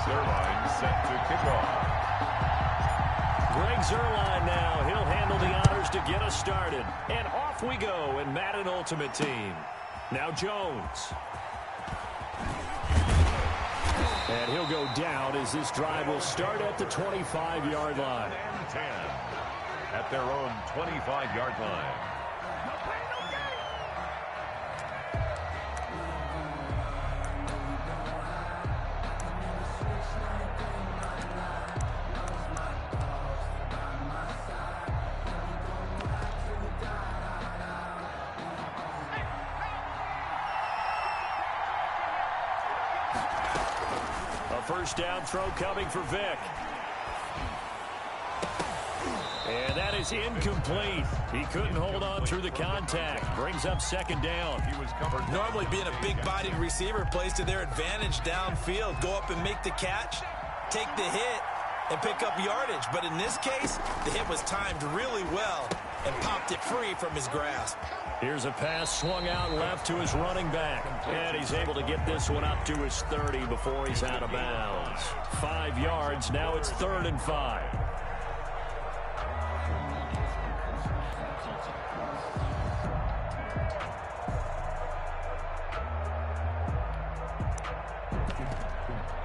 Zerline set to kick off. Greg Zerline now. He'll handle the honors to get us started. And off we go in Madden Ultimate Team. Now Jones. And he'll go down as this drive will start at the 25-yard line. 10 at their own 25-yard line. First down throw coming for Vick. And that is incomplete. He couldn't hold on through the contact. Brings up second down. He was covered. Normally being a big-bodied receiver plays to their advantage downfield. Go up and make the catch, take the hit, and pick up yardage. But in this case, the hit was timed really well and popped it free from his grasp. Here's a pass swung out left to his running back. And he's able to get this one up to his 30 before he's out of bounds. 5 yards. Now it's 3rd and 5.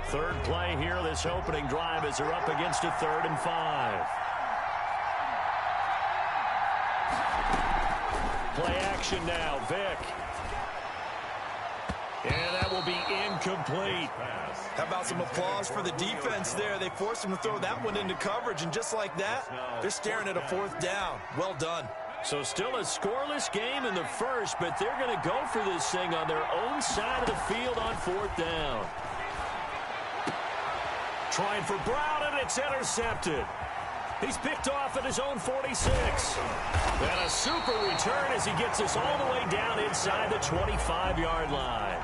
Third play here, this opening drive as they're up against a 3rd and 5. Play action now, Vick. And that will be incomplete. How about some applause for the defense there? They forced him to throw that one into coverage, and just like that, they're staring at a 4th down. Well done. So still a scoreless game in the first, but they're going to go for this thing on their own side of the field on 4th down. Trying for Brown, and it's intercepted. He's picked off at his own 46. And a super return as he gets us all the way down inside the 25-yard line.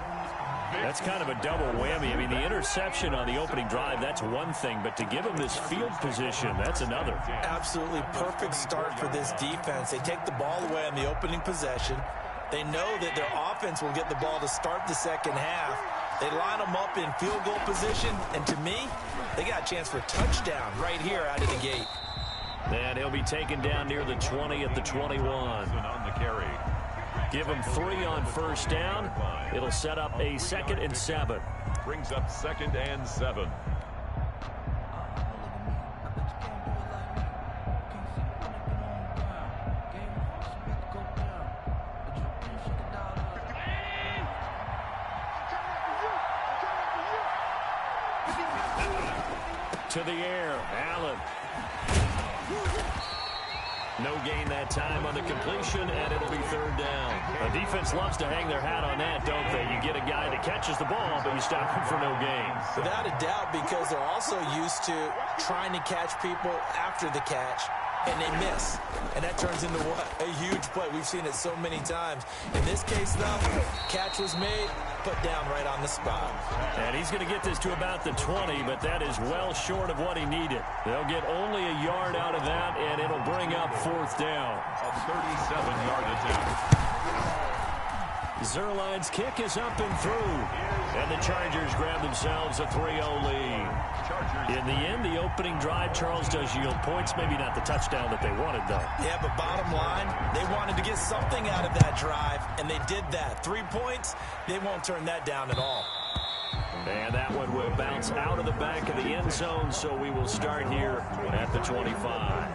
That's kind of a double whammy. I mean, the interception on the opening drive, that's one thing. But to give him this field position, that's another. Absolutely perfect start for this defense. They take the ball away on the opening possession. They know that their offense will get the ball to start the second half. They line them up in field goal position, and to me, they got a chance for a touchdown right here out of the gate. And he'll be taken down near the 20 at the 21. On the carry. Give him 3 on first down. It'll set up a 2nd and 7. Brings up 2nd and 7. To the air, Allen. No gain that time on the completion, and it'll be 3rd down. The defense loves to hang their hat on that, don't they? You get a guy that catches the ball, but you stop him for no gain. Without a doubt, because they're also used to trying to catch people after the catch, and they miss. And that turns into what? A huge play. We've seen it so many times. In this case, though, catch was made, put down right on the spot. And he's going to get this to about the 20, but that is well short of what he needed. They'll get only a yard out of that, and it'll bring up 4th down. A 37-yard attempt. Zerline's kick is up and through. And the Chargers grab themselves a 3-0 lead. In the end, the opening drive, Charles, does yield points. Maybe not the touchdown that they wanted, though. Yeah, but bottom line, they wanted to get something out of that drive, and they did that. 3 points, they won't turn that down at all. And that one will bounce out of the back of the end zone, so we will start here at the 25.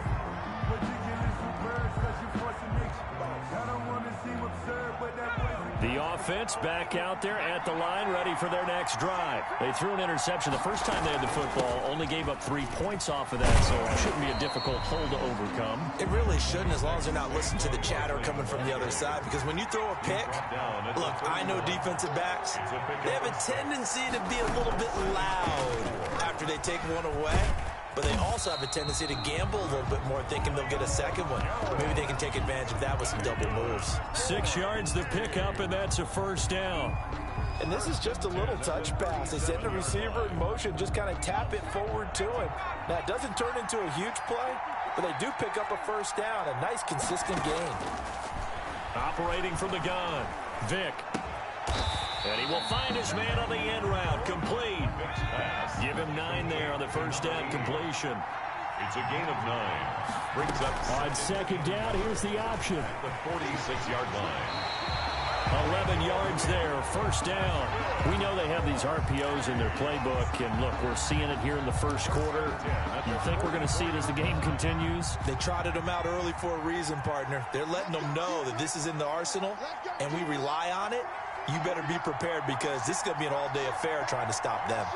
The offense back out there at the line, ready for their next drive. They threw an interception the first time they had the football, only gave up 3 points off of that, so it shouldn't be a difficult hole to overcome. It really shouldn't, as long as they're not listening to the chatter coming from the other side, because when you throw a pick, look, I know defensive backs, they have a tendency to be a little bit loud after they take one away. But they also have a tendency to gamble a little bit more, thinking they'll get a second one. Maybe they can take advantage of that with some double moves. 6 yards the pickup, and that's a 1st down. And this is just a little touch pass. They send the receiver in motion, just kind of tap it forward to him. Now, it doesn't turn into a huge play, but they do pick up a 1st down. A nice, consistent gain. Operating from the gun, Vick. And he will find his man on the end route. Complete. Give him 9 there on the first down completion. It's a gain of 9. Brings up on second down. Here's the option. At the 46-yard line. 11 yards there, first down. We know they have these RPOs in their playbook, and look, we're seeing it here in the first quarter. You think we're going to see it as the game continues? They trotted them out early for a reason, partner. They're letting them know that this is in the arsenal, and we rely on it. You better be prepared because this is going to be an all-day affair trying to stop them.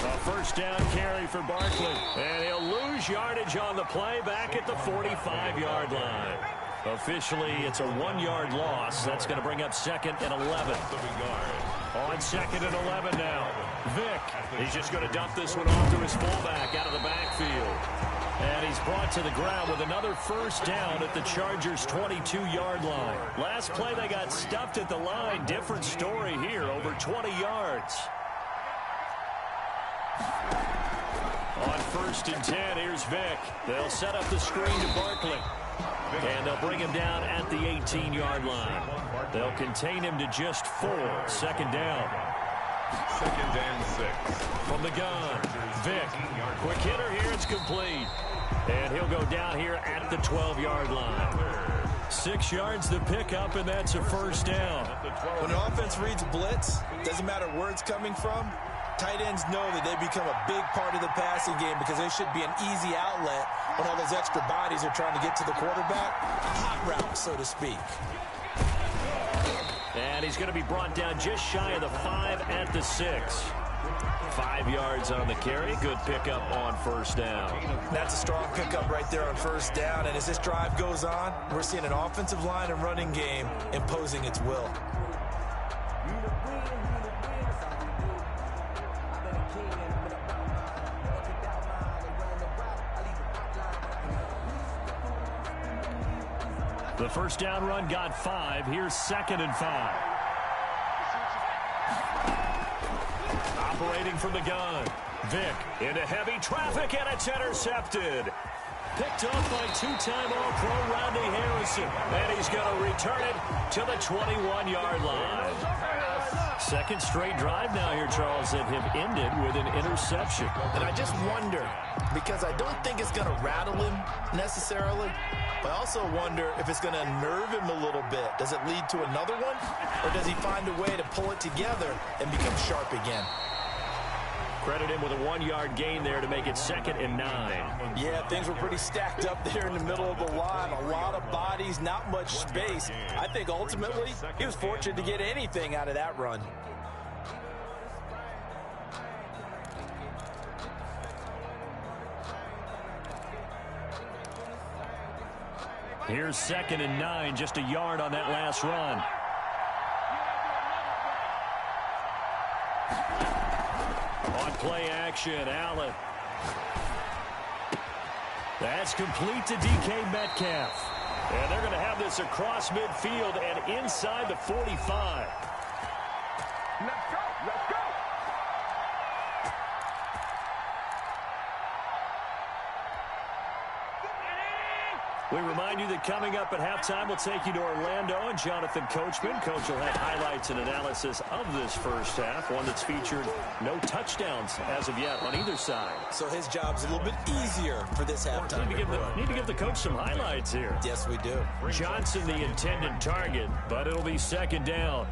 A first down carry for Barkley, and he'll lose yardage on the play back at the 45-yard line. Officially, it's a 1-yard loss. That's going to bring up second and 11. On second and 11 now. Vick, he's just going to dump this one off to his fullback out of the backfield. And he's brought to the ground with another first down at the Chargers' 22-yard line. Last play, they got stuffed at the line. Different story here, over 20 yards. On first and 10, here's Vick. They'll set up the screen to Barkley. And they'll bring him down at the 18-yard line. They'll contain him to just 4. Second down. Second and 6. From the gun, Vick. Quick hitter here, it's complete. And he'll go down here at the 12-yard line. 6 yards to pick up, and that's a first down. When an offense reads blitz, doesn't matter where it's coming from, tight ends know that they become a big part of the passing game because they should be an easy outlet when all those extra bodies are trying to get to the quarterback. A hot route, so to speak. And he's going to be brought down just shy of the 5 at the 6. 5 yards on the carry. Good pickup on first down. That's a strong pickup right there on first down. And as this drive goes on, we're seeing an offensive line and running game imposing its will. The first down run got 5. Here's second and 5. Operating from the gun. Vick into heavy traffic, and it's intercepted. Picked off by two-time All-Pro Rodney Harrison. And he's going to return it to the 21-yard line. Second straight drive now here, Charles, that have ended with an interception. And I just wonder, because I don't think it's going to rattle him necessarily, but I also wonder if it's going to nerve him a little bit. Does it lead to another one? Or does he find a way to pull it together and become sharp again? Credit him with a 1-yard gain there to make it second and 9. Yeah, things were pretty stacked up there in the middle of the line. A lot of bodies, not much space. I think ultimately he was fortunate to get anything out of that run. Here's second and 9, just a yard on that last run. On play action, Allen. That's complete to DK Metcalf. And they're going to have this across midfield and inside the 45. Let's go! Let's go! We remind you that coming up at halftime, we'll take you to Orlando and Jonathan Coachman. Coach will have highlights and analysis of this first half, one that's featured no touchdowns as of yet on either side. So his job's a little bit easier for this halftime. Need to give the coach some highlights here. Yes, we do. Johnson the intended target, but it'll be second down.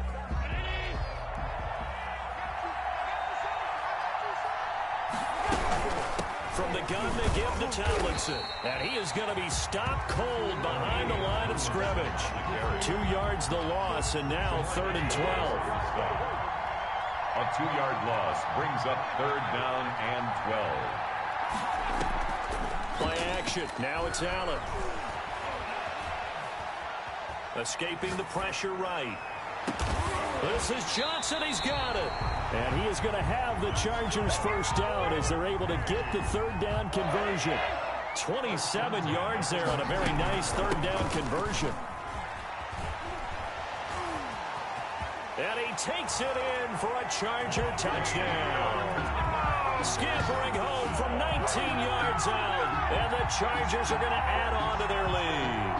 From the gun, they give to Tomlinson. And he is going to be stopped cold behind the line of scrimmage. 2 yards the loss, and now third and 12. A 2-yard loss brings up third down and 12. Play action. Now it's Allen. Escaping the pressure right. This is Johnson. He's got it. And he is going to have the Chargers first down as they're able to get the third down conversion. 27 yards there on a very nice third down conversion. And he takes it in for a Charger touchdown. Scampering home from 19 yards out. And the Chargers are going to add on to their lead.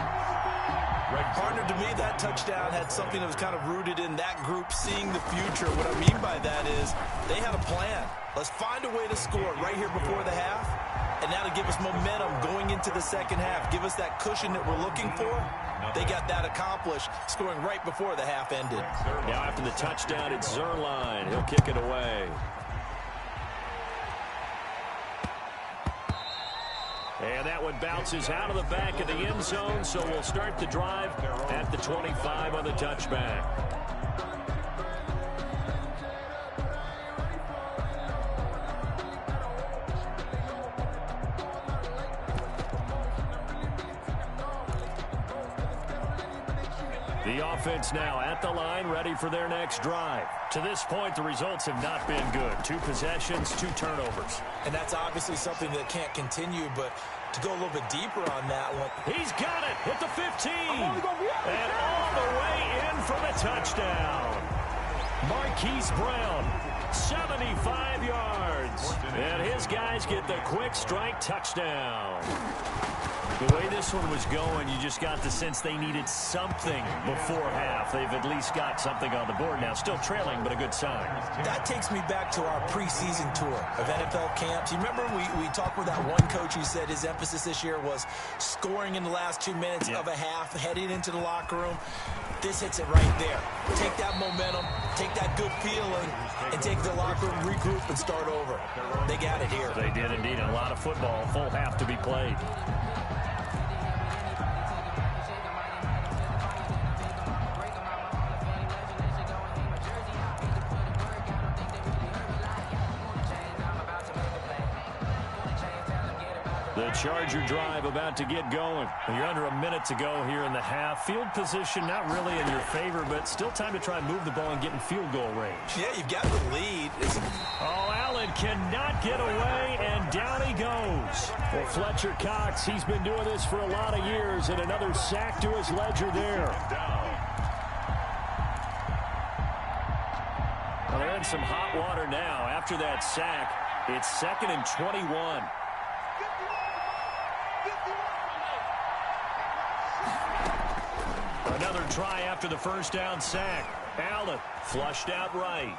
Partner, to me, that touchdown had something that was kind of rooted in that group seeing the future. What I mean by that is they had a plan. Let's find a way to score right here before the half, and that'll give us momentum going into the second half. Give us that cushion that we're looking for. They got that accomplished, scoring right before the half ended. Now after the touchdown, it's Zerline. He'll kick it away. And that one bounces out of the back of the end zone, so we'll start the drive at the 25 on the touchback. The offense now at the line, ready for their next drive. To this point, the results have not been good. 2 possessions, 2 turnovers. And that's obviously something that can't continue, but to go a little bit deeper on that one. He's got it at the 15. And all the way in for the touchdown. Marquise Brown, 75 yards. And his guys get the quick strike touchdown. The way this one was going, you just got the sense they needed something before half. They've at least got something on the board now. Still trailing, but a good sign. That takes me back to our preseason tour of NFL camps. You remember we talked with that one coach who said his emphasis this year was scoring in the last 2 minutes of a half, heading into the locker room. This hits it right there. Take that momentum, take that good feeling, and take the locker room, regroup, and start over. They got it here. They did indeed. A lot of football, full half to be played. The Charger drive about to get going. You're under a minute to go here in the half. Field position not really in your favor, but still time to try and move the ball and get in field goal range. Yeah, you've got the lead. Oh, Allen cannot get away, and down he goes. Well, Fletcher Cox, he's been doing this for a lot of years, and another sack to his ledger there. Well, they're in some hot water now. After that sack, it's 2nd and 21. Another try after the first down sack. Allen flushed out right.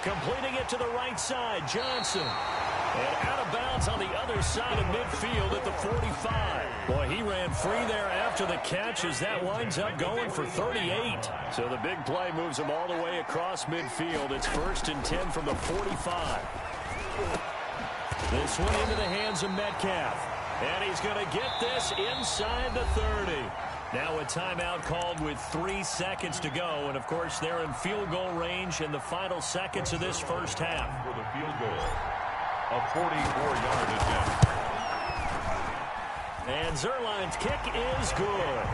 Completing it to the right side, Johnson. And out of bounds on the other side of midfield at the 45. Boy, he ran free there after the catch as that winds up going for 38. So the big play moves him all the way across midfield. It's 1st and 10 from the 45. This one into the hands of Metcalf. And he's going to get this inside the 30. Now a timeout called with 3 seconds to go. And, of course, they're in field goal range in the final seconds of this first half. For the field goal, a 44-yard attempt. And Zerline's kick is good.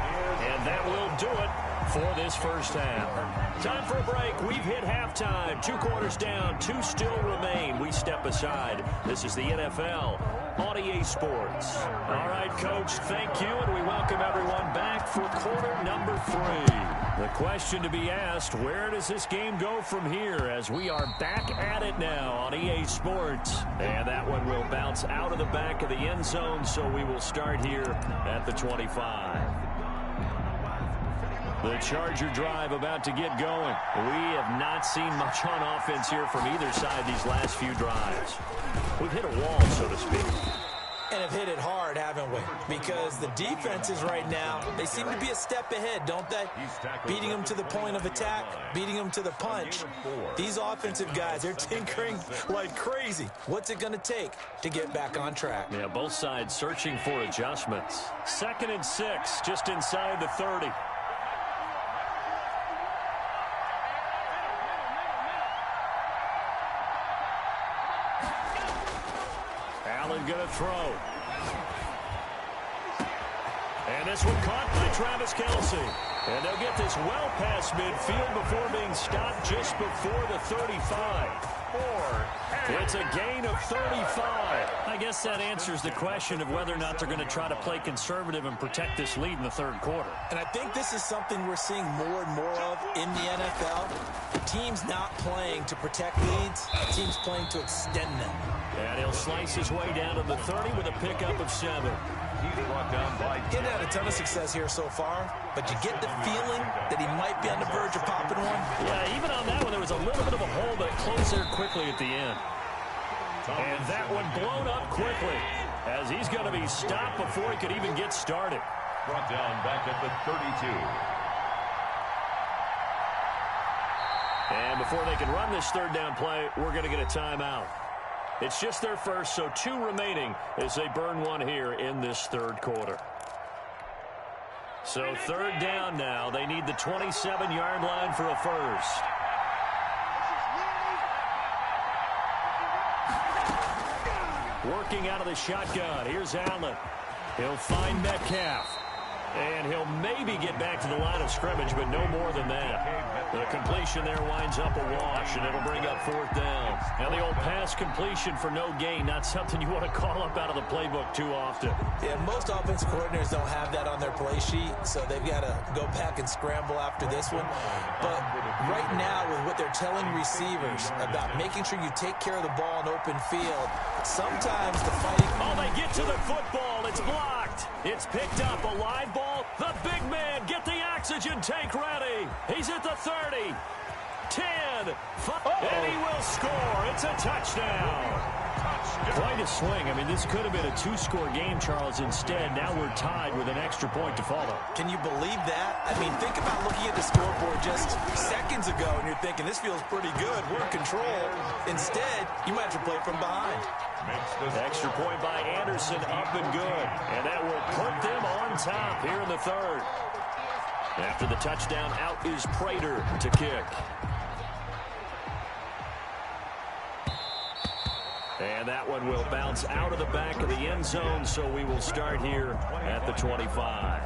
And that will do it for this first half. Time for a break. We've hit halftime. 2 quarters down. 2 still remain. We step aside. This is the NFL on EA Sports. All right, Coach, thank you, and we welcome everyone back for quarter number 3. The question to be asked, where does this game go from here as we are back at it now on EA Sports? And that one will bounce out of the back of the end zone, so we will start here at the 25. The Charger drive about to get going. We have not seen much on offense here from either side these last few drives. We've hit a wall, so to speak. And have hit it hard, haven't we? Because the defenses right now, they seem to be a step ahead, don't they? Beating them to the point of attack, beating them to the punch. These offensive guys, they're tinkering like crazy. What's it going to take to get back on track? Yeah, both sides searching for adjustments. 2nd and 6, just inside the 30. Allen going to throw. And this one caught by Travis Kelce. And they'll get this well past midfield before being stopped just before the 35. It's a gain of 35. I guess that answers the question of whether or not they're going to try to play conservative and protect this lead in the third quarter. And I think this is something we're seeing more and more of in the NFL. Teams not playing to protect leads, teams playing to extend them. And he'll slice his way down to the 30 with a pickup of 7. He's brought down by... He's had a ton of success here so far, but you get the feeling that he might be on the verge of popping one. Yeah, even on that one, there was a little bit of a hole, but it closed there quickly at the end. And that one blown up quickly, as he's going to be stopped before he could even get started. Brought down back at the 32. And before they can run this third down play, we're going to get a timeout. It's just their first, so 2 remaining as they burn one here in this third quarter. So third down now. They need the 27-yard line for a first. Working out of the shotgun. Here's Allen. He'll find Metcalf. And he'll maybe get back to the line of scrimmage, but no more than that. The completion there winds up a wash, and it'll bring up fourth down. Now the old pass completion for no gain, not something you want to call up out of the playbook too often. Yeah, most offensive coordinators don't have that on their play sheet, so they've got to go back and scramble after this one. But right now, with what they're telling receivers about making sure you take care of the ball in open field, sometimes the fighting... Oh, they get to the football. It's blocked. It's picked up. A live ball. The big man, get the oxygen tank ready. He's at the 30, 10, 5, and he will score. It's a touchdown. Quite a swing. I mean, this could have been a 2-score game, Charles. Instead, now we're tied with an extra point to follow. Can you believe that? I mean, think about looking at the scoreboard just seconds ago, and you're thinking, this feels pretty good. We're in control. Instead, you might have to play from behind. Extra point by Anderson, up and good. And that will put them on top here in the third. After the touchdown, out is Prater to kick. And that one will bounce out of the back of the end zone, so we will start here at the 25.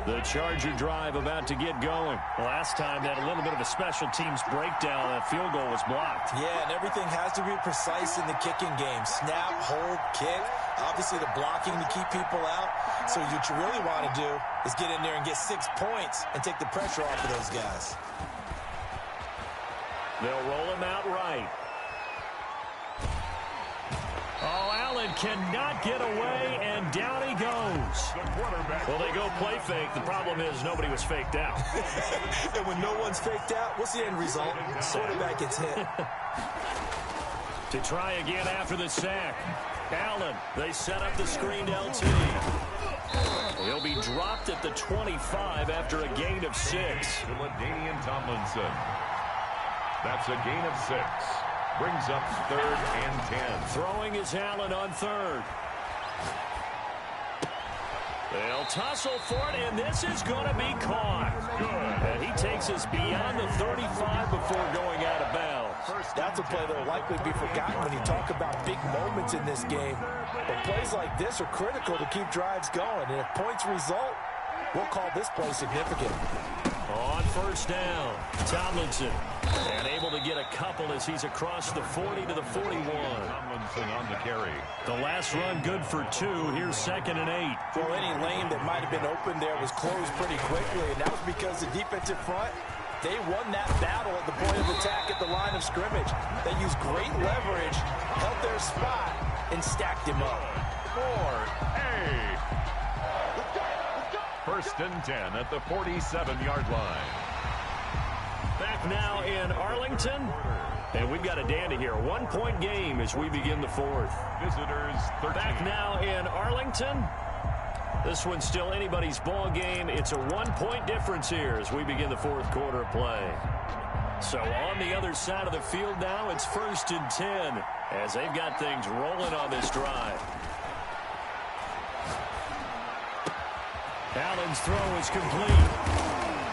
The Charger drive about to get going. Last time, they had a little bit of a special teams breakdown. That field goal was blocked. Yeah, and everything has to be precise in the kicking game. Snap, hold, kick. Obviously, the blocking to keep people out. So what you really want to do is get in there and get 6 points and take the pressure off of those guys. They'll roll him out right. Oh, Allen cannot get away, and down he goes. Well, they go play fake. The problem is nobody was faked out. And when no one's faked out, what's the end result? Quarterback gets hit. To try again after the sack. Allen, they set up the screened LT. He'll be dropped at the 25 after a gain of 6. LaDainian Tomlinson. That's a gain of 6. Brings up third and 10. Throwing is Allen on third. They'll tussle for it, and this is going to be caught. Good. And he takes us beyond the 35 before going out of bounds. That's a play that will likely be forgotten when you talk about big moments in this game. But plays like this are critical to keep drives going. And if points result, we'll call this play significant. On first down, Tomlinson. And able to get a couple as he's across the 40 to the 41. Tomlinson on the carry. The last run good for 2. Here's 2nd and 8. Well, any lane that might have been open there was closed pretty quickly, and that was because the defensive front, they won that battle at the point of attack at the line of scrimmage. They used great leverage, held their spot, and stacked him up. 4A. First and 10 at the 47-yard line. Back now in Arlington. And we've got a dandy here. 1-point game as we begin the fourth. Visitors 13. Back now in Arlington. This one's still anybody's ball game. It's a 1-point difference here as we begin the fourth quarter of play. So on the other side of the field now, it's 1st and 10 as they've got things rolling on this drive. Allen's throw is complete.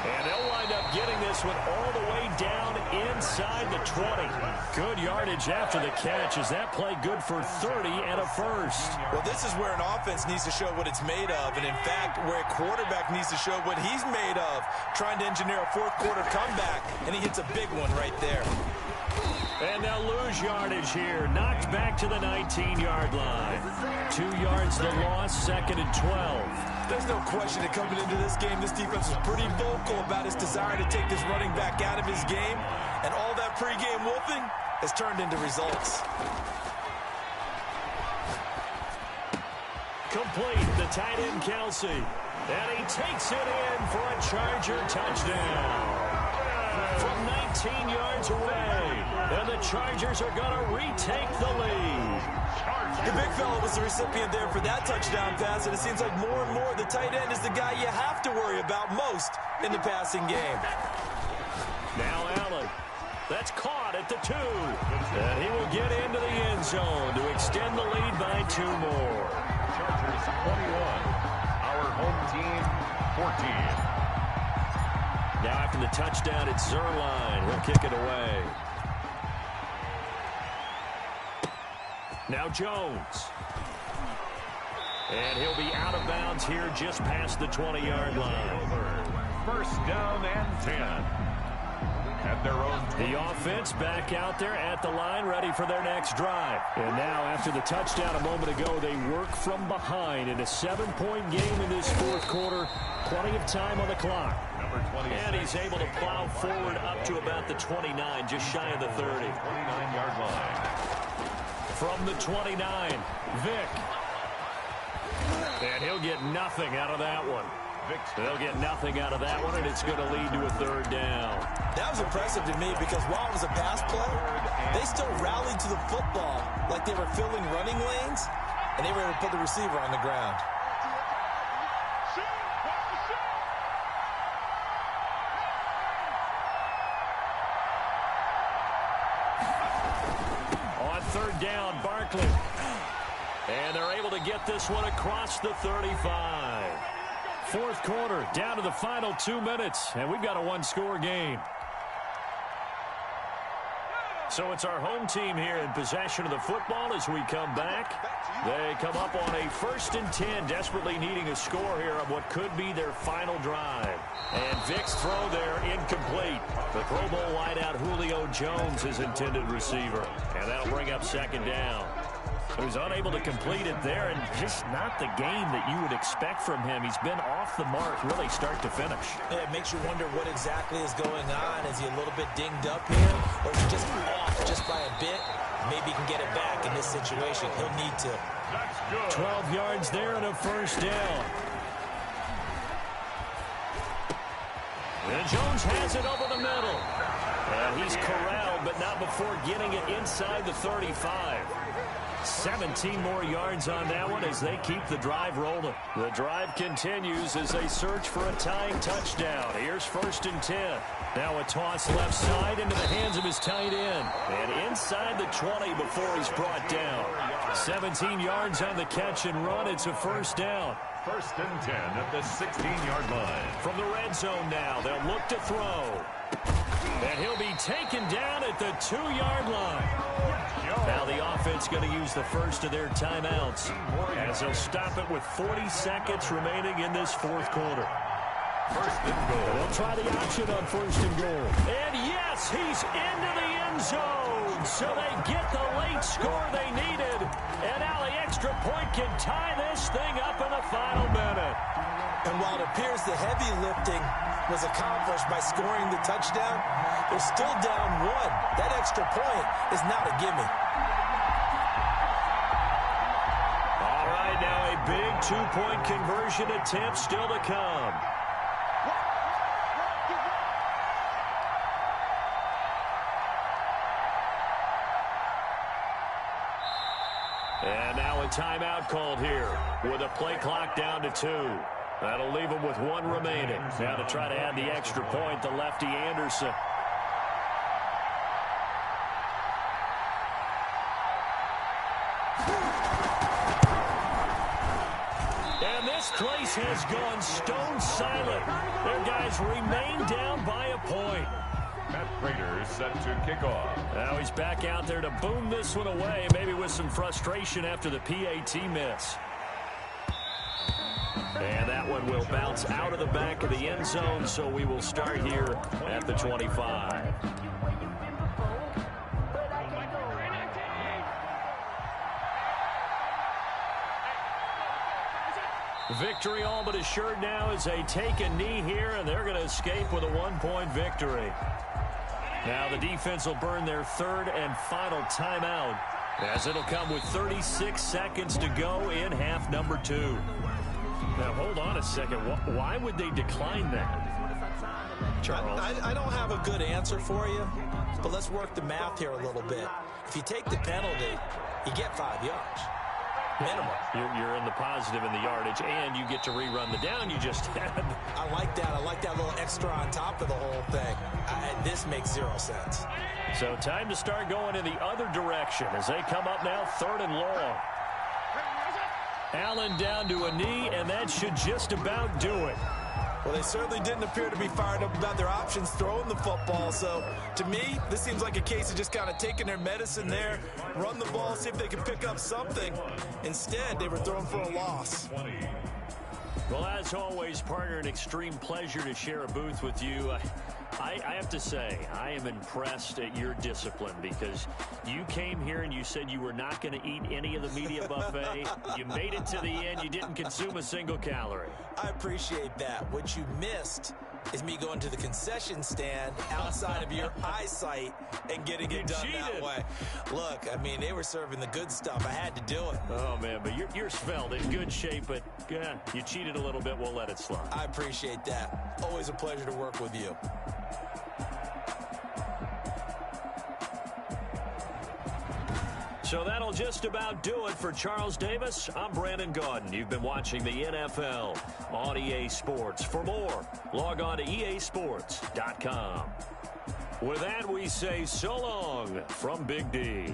And they'll wind up getting this one all the way down inside the 20. Good yardage after the catch. Is that play good for 30 and a first? Well, this is where an offense needs to show what it's made of. And, in fact, where a quarterback needs to show what he's made of. Trying to engineer a fourth-quarter comeback, and he hits a big one right there. And they'll lose yardage here. Knocked back to the 19-yard line. 2 yards the loss, 2nd and 12. There's no question that coming into this game, this defense was pretty vocal about its desire to take this running back out of his game. And all that pregame wolfing has turned into results. Complete, the tight end Kelsey. And he takes it in for a Charger touchdown. From 19 yards away. And the Chargers are going to retake the lead. The big fella was the recipient there for that touchdown pass, and it seems like more and more the tight end is the guy you have to worry about most in the passing game. Now Allen. That's caught at the 2. And he will get into the end zone to extend the lead by 2 more. Chargers 21. Our home team 14. Now after the touchdown, it's Zerline. He'll kick it away. Now Jones. And he'll be out of bounds here just past the 20-yard line. First down and 10. At their own 20. The offense back out there at the line, ready for their next drive. And now after the touchdown a moment ago, they work from behind in a 7-point game in this fourth quarter. Plenty of time on the clock. And he's able to plow forward up to about the 29, just shy of the 30. 29-yard line. From the 29, Vick. And he'll get nothing out of that one. They'll get nothing out of that one, and it's going to lead to a 3rd down. That was impressive to me because while it was a pass play, they still rallied to the football like they were filling running lanes, and they were able to put the receiver on the ground. On 3rd down, Barkley. And they're able to get this one across the 35. Fourth quarter, down to the final 2 minutes, and we've got a 1-score game. So it's our home team here in possession of the football as we come back. They come up on a 1st and 10, desperately needing a score here on what could be their final drive. And Vick's throw there incomplete. The Pro Bowl wideout Julio Jones is intended receiver, and that'll bring up 2nd down. He was unable to complete it there, and just not the game that you would expect from him. He's been off the mark really start to finish. Yeah, it makes you wonder what exactly is going on. Is he a little bit dinged up here, or is he just off just by a bit? Maybe he can get it back in this situation. He'll need to. 12 yards there and a 1st down. And Jones has it over the middle. And he's corralled, but not before getting it inside the 35. 17 more yards on that one as they keep the drive rolling. The drive continues as they search for a tying touchdown. Here's 1st and 10. Now a toss left side into the hands of his tight end. And inside the 20 before he's brought down. 17 yards on the catch and run. It's a 1st down. 1st and 10 at the 16-yard line. From the red zone now, they'll look to throw. And he'll be taken down at the 2-yard line. Now the offense going to use the first of their timeouts as they'll stop it with 40 seconds remaining in this fourth quarter. 1st and goal. They'll try the option on 1st and goal. And yes, he's into the end zone. So they get the late score they needed. And now the extra point can tie this thing up in the final minute. And while it appears the heavy lifting was accomplished by scoring the touchdown, they're still down 1. That extra point is not a gimme. All right, now a big 2-point conversion attempt still to come. And now a timeout called here with a play clock down to 2. That'll leave them with 1 remaining. Now to try to add the extra point, the lefty Anderson. And this place has gone stone silent. Their guys remain down by a point. Matt Prater set to kick off. Now he's back out there to boom this one away, maybe with some frustration after the PAT miss. And that one will bounce out of the back of the end zone, so we will start here at the 25. Victory all but assured now as they take a knee here, and they're going to escape with a one-point victory. Now the defense will burn their third and final timeout, as it'll come with 36 seconds to go in half number 2. Now, hold on a second. Why would they decline that, Charles? I don't have a good answer for you, but let's work the math here a little bit. If you take the penalty, you get 5 yards. Minimum. You're in the positive in the yardage, and you get to rerun the down you just had. I like that. I like that little extra on top of the whole thing. This makes 0 sense. So time to start going in the other direction as they come up now 3rd and long. Allen down to a knee, and that should just about do it. Well, they certainly didn't appear to be fired up about their options throwing the football. So, to me, this seems like a case of just kind of taking their medicine there, run the ball, see if they can pick up something. Instead, they were throwing for a loss. Well, as always, partner, an extreme pleasure to share a booth with you. I have to say, I am impressed at your discipline because you came here and you said you were not going to eat any of the media buffet. You made it to the end. You didn't consume a single calorie. I appreciate that. What you missed is me going to the concession stand outside of your eyesight and getting it done that way. Look, I mean, they were serving the good stuff. I had to do it. Oh, man, but you're svelte, in good shape, but you cheated a little bit. We'll let it slide. I appreciate that. Always a pleasure to work with you. So that'll just about do it for Charles Davis. I'm Brandon Gaudin. You've been watching the NFL on EA Sports. For more, log on to easports.com. With that, we say so long from Big D.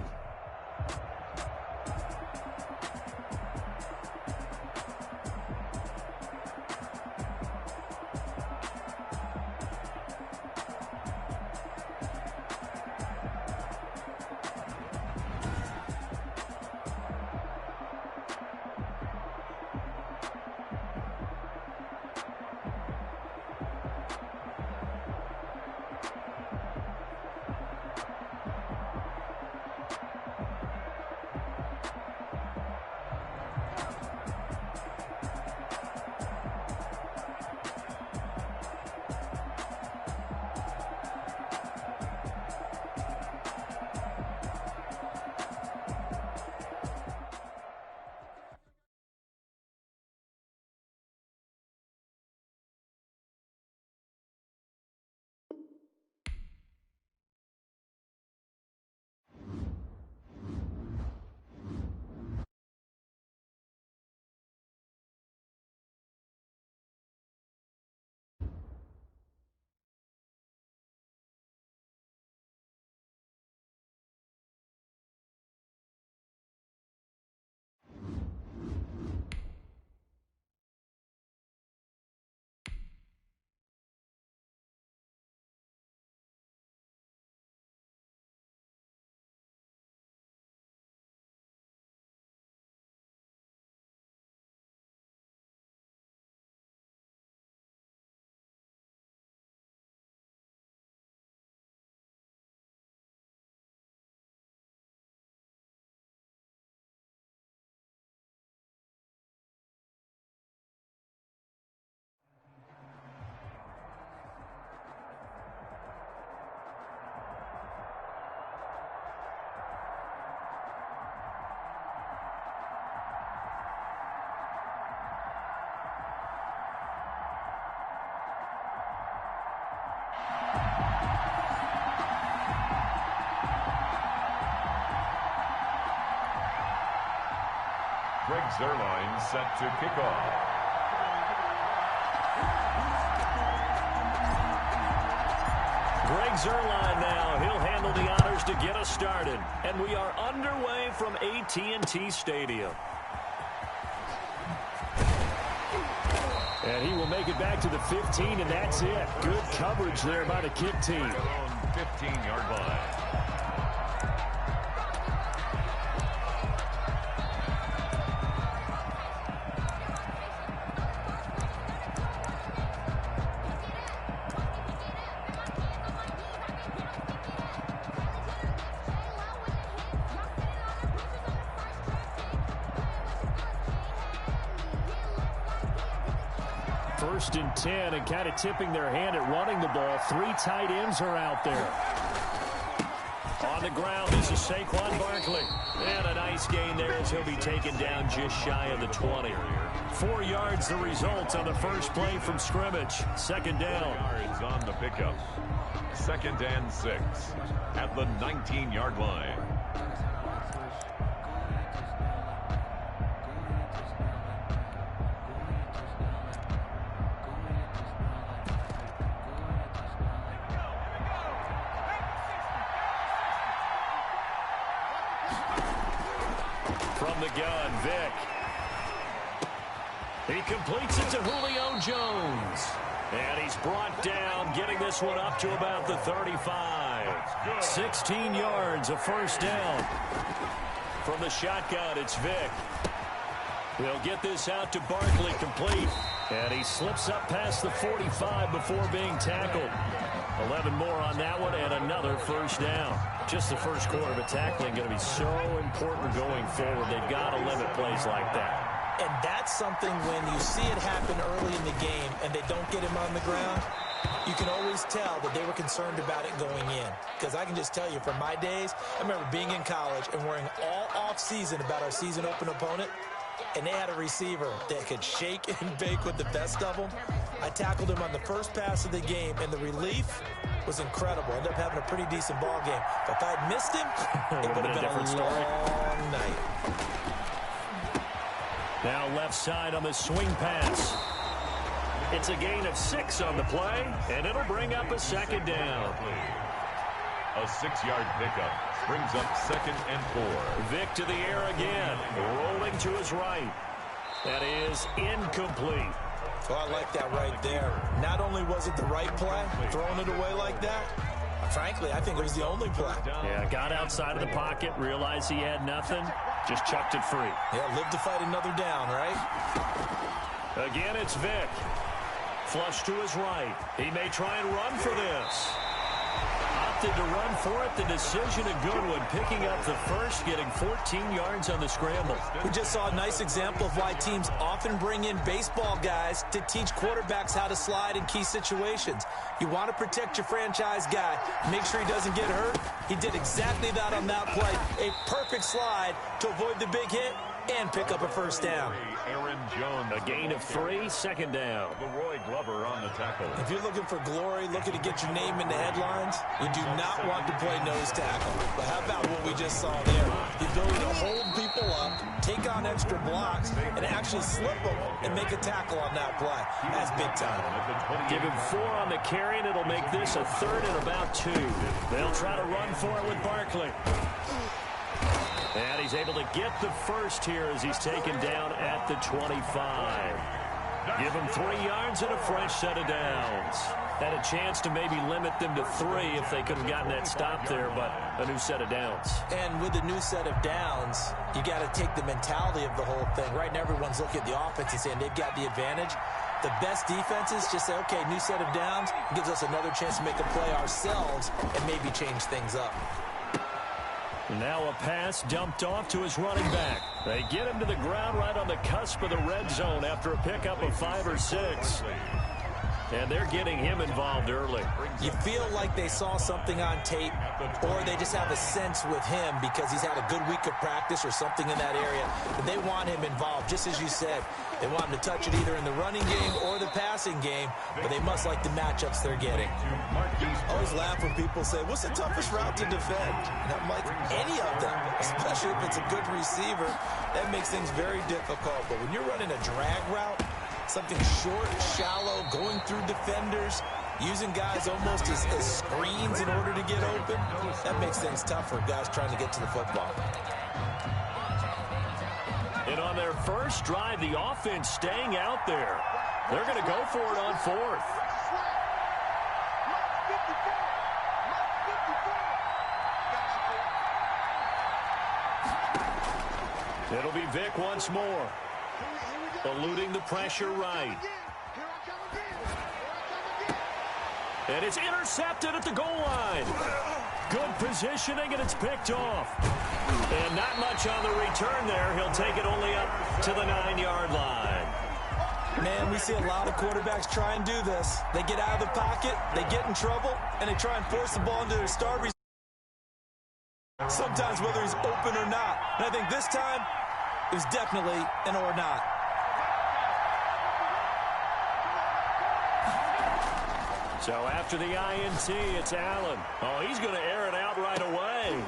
Greg Zuerlein set to kick off. Greg Zuerlein now. He'll handle the honors to get us started. And we are underway from AT&T Stadium. And he will make it back to the 15, and that's it. Good coverage there by the kick team. Their own 15-yard line. First and 10, and kind of tipping their hand at running the ball. 3 tight ends are out there. On the ground, this is Saquon Barkley. And a nice gain there as he'll be taken down just shy of the 20. 4 yards the result on the first play from scrimmage. Second down. Yards on the pickup. 2nd and 6 at the 19-yard line. From the gun, Vic. He completes it to Julio Jones. And he's brought down, getting this one up to about the 35. 16 yards, a first down. From the shotgun, it's Vic. They'll get this out to Barkley, complete. And he slips up past the 45 before being tackled. 11 more on that one, and another first down. Just the first quarter of tackling going to be so important going forward. They've got to limit plays like that. And that's something when you see it happen early in the game and they don't get him on the ground, you can always tell that they were concerned about it going in. Because I can just tell you from my days, I remember being in college and worrying all off-season about our season open opponent, and they had a receiver that could shake and bake with the best of them. I tackled him on the first pass of the game, and the relief was incredible. Ended up having a pretty decent ball game. But if I had missed him, it would have been a different story. Long night. Now left side on the swing pass. It's a gain of 6 on the play, and it'll bring up a second down. A 6-yard pickup brings up 2nd and 4. Vic to the air again, rolling to his right. That is incomplete. Well, I like that right there. Not only was it the right play, throwing it away like that, frankly, I think it was the only play. Yeah, got outside of the pocket, realized he had nothing, just chucked it free. Yeah, live to fight another down, right? Again, it's Vic. Flush to his right. He may try and run for this. Opted to run for it. The decision a good one. Picking up the first, getting 14 yards on the scramble. We just saw a nice example of why teams often bring in baseball guys to teach quarterbacks how to slide in key situations. You want to protect your franchise guy. Make sure he doesn't get hurt. He did exactly that on that play. A perfect slide to avoid the big hit and pick up a first down. Aaron Jones. A gain of 3, second down. Leroy Glover on the tackle. If you're looking for glory, looking to get your name in the headlines, you do not want to play nose tackle. But how about what we just saw there? The ability to hold people up, take on extra blocks, and actually slip them and make a tackle on that play. That's big time. Give him 4 on the carry, and it'll make this a 3rd and about 2. They'll try to run for it with Barkley. And he's able to get the first here as he's taken down at the 25. Give him 3 yards and a fresh set of downs. Had a chance to maybe limit them to 3 if they could have gotten that stop there, but a new set of downs. And with a new set of downs, you got to take the mentality of the whole thing. Right now, everyone's looking at the offense and saying they've got the advantage. The best defenses just say, okay, new set of downs, gives us another chance to make a play ourselves and maybe change things up. Now a pass dumped off to his running back. They get him to the ground right on the cusp of the red zone after a pickup of 5 or 6. And they're getting him involved early. You feel like they saw something on tape, or they just have a sense with him because he's had a good week of practice or something in that area. But they want him involved, just as you said. They want him to touch it either in the running game or the passing game, but they must like the matchups they're getting. I always laugh when people say, what's the toughest route to defend? And I'm like, any of them, especially if it's a good receiver. That makes things very difficult. But when you're running a drag route, something short, shallow, going through defenders, using guys almost as screens in order to get open, that makes things tough for guys trying to get to the football. And on their first drive, the offense staying out there. They're going to go for it on fourth. It'll be Vic once more. Eluding the pressure right. And it's intercepted at the goal line. Good positioning, and it's picked off. And not much on the return there. He'll take it only up to the 9-yard line. Man, we see a lot of quarterbacks try and do this. They get out of the pocket, they get in trouble, and they try and force the ball into their star receiver. Sometimes whether he's open or not. And I think this time, it was definitely an or not. So after the INT, it's Allen. Oh, he's going to air it out right away.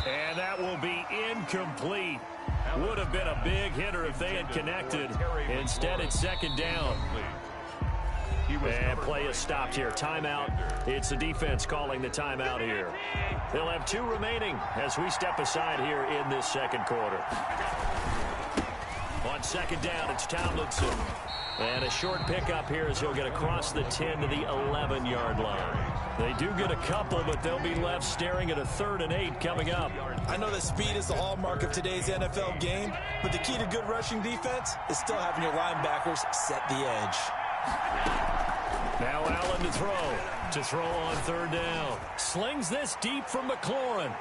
And that will be incomplete. Would have been a big hitter if they had connected. Instead, it's second down. And play is stopped here. Timeout. It's the defense calling the timeout here. They'll have 2 remaining as we step aside here in this second quarter. On second down, it's Tomlinson. And a short pickup here as he'll get across the 10 to the 11-yard line. They do get a couple, but they'll be left staring at a 3rd and 8 coming up. I know that speed is the hallmark of today's NFL game, but the key to good rushing defense is still having your linebackers set the edge. Now Allen to throw on 3rd down. Slings this deep from McLaurin.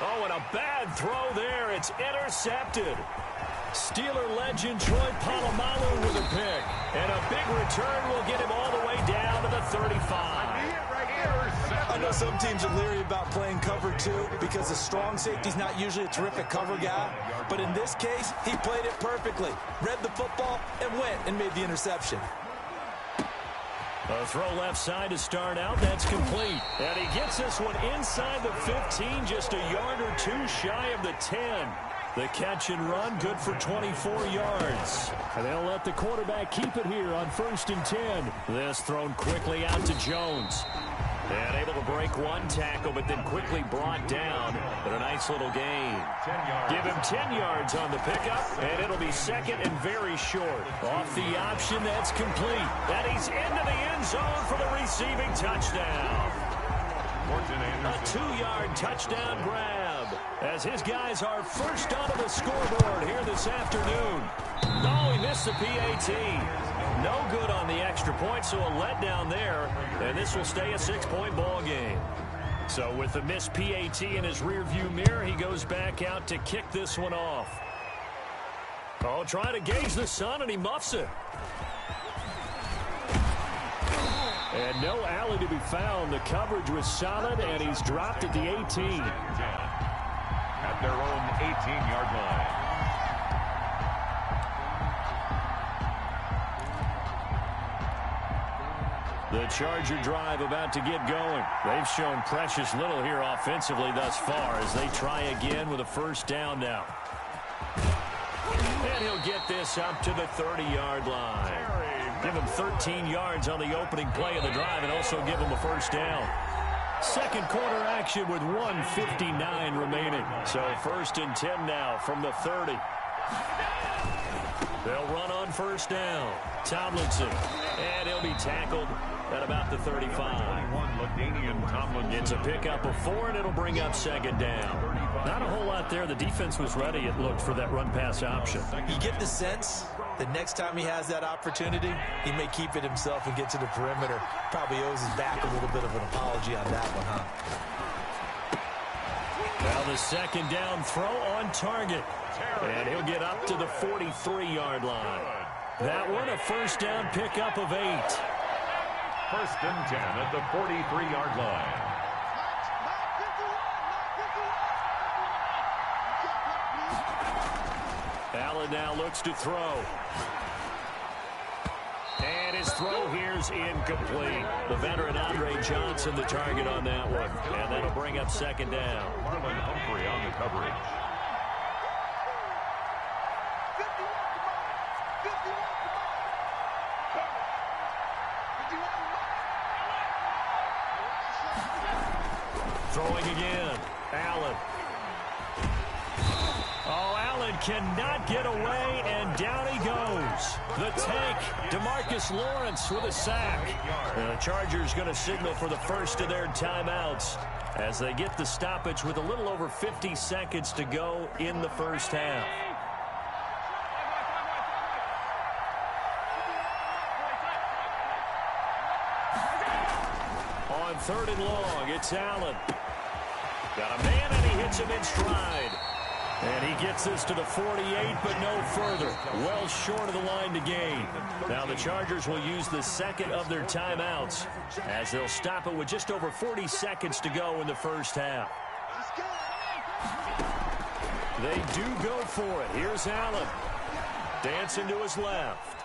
Oh, and a bad throw there. It's intercepted. Steeler legend Troy Polamalu with a pick. And a big return will get him all the way down to the 35. I know some teams are leery about playing cover 2 because the strong safety's not usually a terrific cover guy. But in this case, he played it perfectly. Read the football and went and made the interception. A throw left side to start out. That's complete. And he gets this one inside the 15, just a yard or 2 shy of the 10. The catch and run, good for 24 yards. And they'll let the quarterback keep it here on 1st and 10. This thrown quickly out to Jones. And able to break 1 tackle, but then quickly brought down. But a nice little gain. Give him 10 yards on the pickup, and it'll be second and very short. Off the option, that's complete. And he's into the end zone for the receiving touchdown. A 2-yard touchdown grab as his guys are first onto the scoreboard here this afternoon. Oh, he missed the PAT. No good on the extra point, so a letdown there, and this will stay a 6-point ball game. So with the missed PAT in his rearview mirror, he goes back out to kick this one off. Oh, trying to gauge the sun, and he muffs it. And no alley to be found. The coverage was solid, and he's dropped at the 18. At their own 18-yard line. The Charger drive about to get going. They've shown precious little here offensively thus far as they try again with a first down now. And he'll get this up to the 30-yard line. Give him 13 yards on the opening play of the drive and also give him a first down. Second quarter action with 1:59 remaining. So 1st and 10 now from the 30. They'll run on first down. Tomlinson. And he'll be tackled at about the 35. It's a pickup of 4, and it'll bring up second down. Not a whole lot there. The defense was ready, it looked, for that run-pass option. You get the sense that next time he has that opportunity, he may keep it himself and get to the perimeter. Probably owes his back a little bit of an apology on that one, huh? Now the second down throw on target. And he'll get up to the 43-yard line. That one a first down pickup of 8. 1st and 10 at the 43-yard line. Allen now looks to throw. And his throw here's incomplete. The veteran Andre Johnson the target on that one. And that'll bring up second down. Marlon Humphrey on the coverage. Throwing again. Allen. Oh, Allen cannot get away, and down he goes. The tank, DeMarcus Lawrence with a sack. And the Chargers going to signal for the first of their timeouts as they get the stoppage with a little over 50 seconds to go in the first half. On 3rd and long, it's Allen. Got a man, and he hits him in stride. And he gets this to the 48, but no further. Well short of the line to gain. Now the Chargers will use the second of their timeouts as they'll stop it with just over 40 seconds to go in the first half. They do go for it. Here's Allen. Dancing to his left.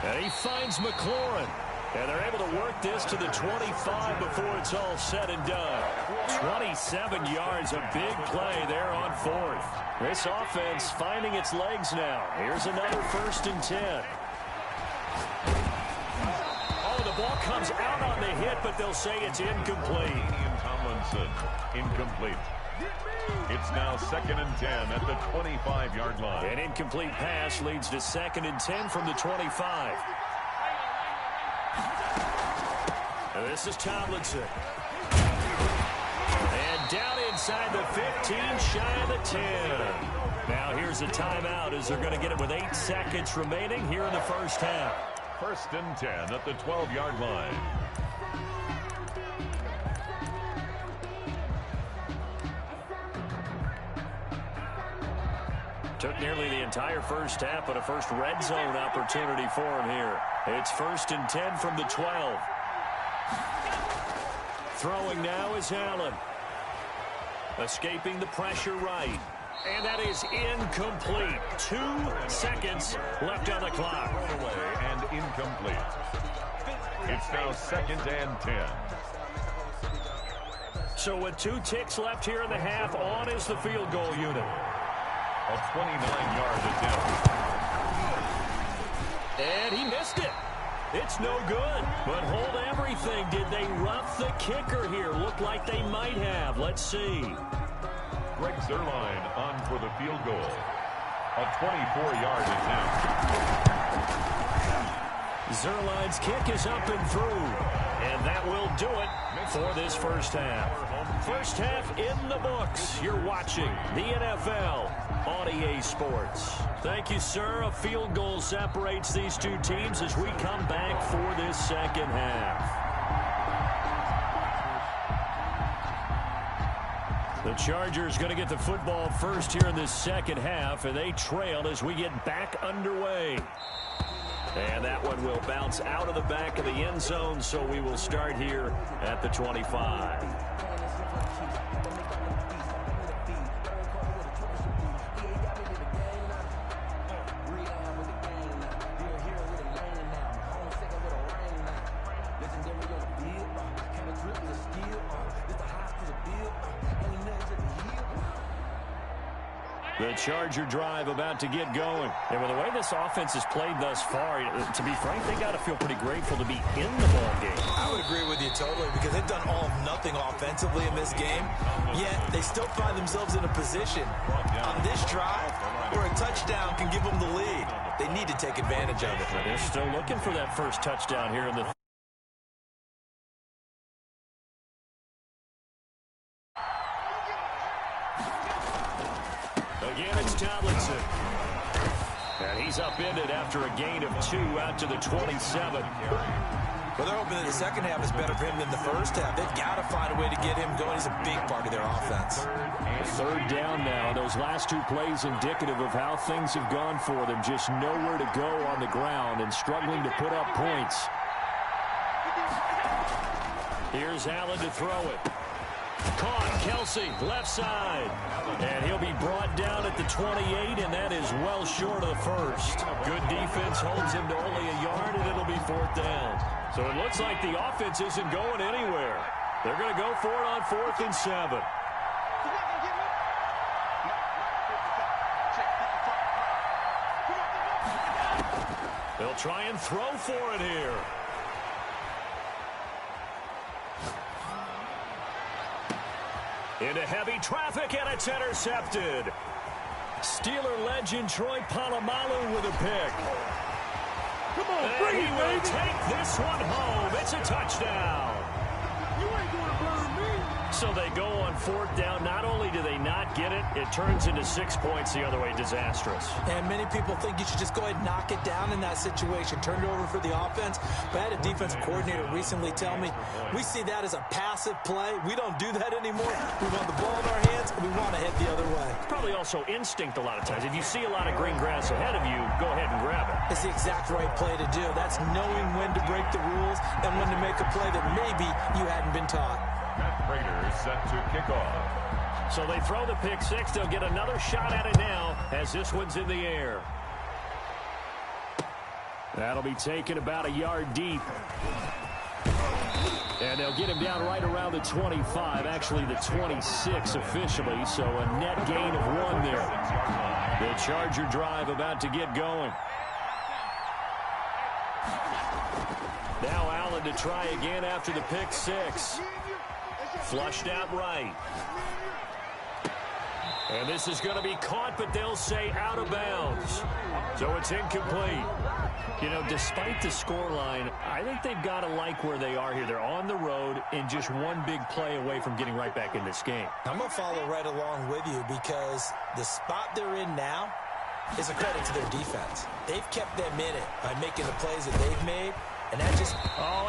And he finds McLaurin. And they're able to work this to the 25 before it's all said and done. 27 yards, a big play there on 4th. This offense finding its legs now. Here's another 1st and 10. Oh, the ball comes out on the hit, but they'll say it's incomplete. Tomlinson, incomplete. It's now 2nd and 10 at the 25-yard line. An incomplete pass leads to 2nd and 10 from the 25. This is Tomlinson. And down inside the 15, shy of the 10. Now here's a timeout as they're going to get it with 8 seconds remaining here in the first half. 1st and 10 at the 12-yard line. Took nearly the entire first half, but a first red zone opportunity for him here. It's 1st and 10 from the 12. Throwing now is Allen. Escaping the pressure right. And that is incomplete. 2 seconds left on the clock. And incomplete. It's now 2nd and 10. So with 2 ticks left here in the half, on is the field goal unit. A 29-yard attempt. And he missed it. It's no good. But hold everything. Did they rough the kicker here? Looked like they might have. Let's see. Greg Zuerlein on for the field goal. A 24-yard attempt. Zuerlein's kick is up and through. And that will do it for this first half. First half in the books. You're watching the NFL on EA Sports. Thank you, sir. A field goal separates these two teams as we come back for this second half. The Chargers going to get the football first here in this second half, and they trail as we get back underway. And that one will bounce out of the back of the end zone, so we will start here at the 25. The Charger drive about to get going. And with the way this offense has played thus far, to be frank, they got to feel pretty grateful to be in the ball game. I would agree with you totally because they've done all of nothing offensively in this game, yet they still find themselves in a position on this drive where a touchdown can give them the lead. They need to take advantage of it. They're still looking for that first touchdown here in the Again, it's Tomlinson. And he's upended after a gain of 2 out to the 27. Well, they're hoping that the second half is better for him than the first half. They've got to find a way to get him going. He's a big part of their offense. 3rd down now. Those last 2 plays indicative of how things have gone for them. Just nowhere to go on the ground and struggling to put up points. Here's Allen to throw it. Caught, Kelsey, left side. And he'll be brought down at the 28, and that is well short of the first. Good defense holds him to only a yard, and it'll be 4th down. So it looks like the offense isn't going anywhere. They're going to go for it on 4th and 7. They'll try and throw for it here. Into heavy traffic, and it's intercepted. Steeler legend Troy Polamalu with a pick. Come on, bring it, will baby. take this one home. It's a touchdown. You ain't going to burn me. So they go on fourth down. Not only do they not get it, it turns into 6 points the other way. Disastrous. And many people think you should just go ahead and knock it down in that situation. Turn it over for the offense. But I had a defensive coordinator recently tell me, we see that as a passive play. We don't do that anymore. We want the ball in our hands, and we want to head the other way. Probably also instinct a lot of times. If you see a lot of green grass ahead of you, go ahead and grab it. It's the exact right play to do. That's knowing when to break the rules and when to make a play that maybe you hadn't been taught. Raiders set to kick off. So they throw the pick six. They'll get another shot at it now as this one's in the air. That'll be taken about a yard deep. And they'll get him down right around the 25, actually the 26 officially, so a net gain of 1 there. The Charger drive about to get going. Now Allen to try again after the pick six. Flushed out right. And this is going to be caught, but they'll say out of bounds. So it's incomplete. You know, despite the scoreline, I think they've got to like where they are here. They're on the road and just one big play away from getting right back in this game. I'm going to follow right along with you because the spot they're in now is a credit to their defense. They've kept them in it by making the plays that they've made. And that just... Oh,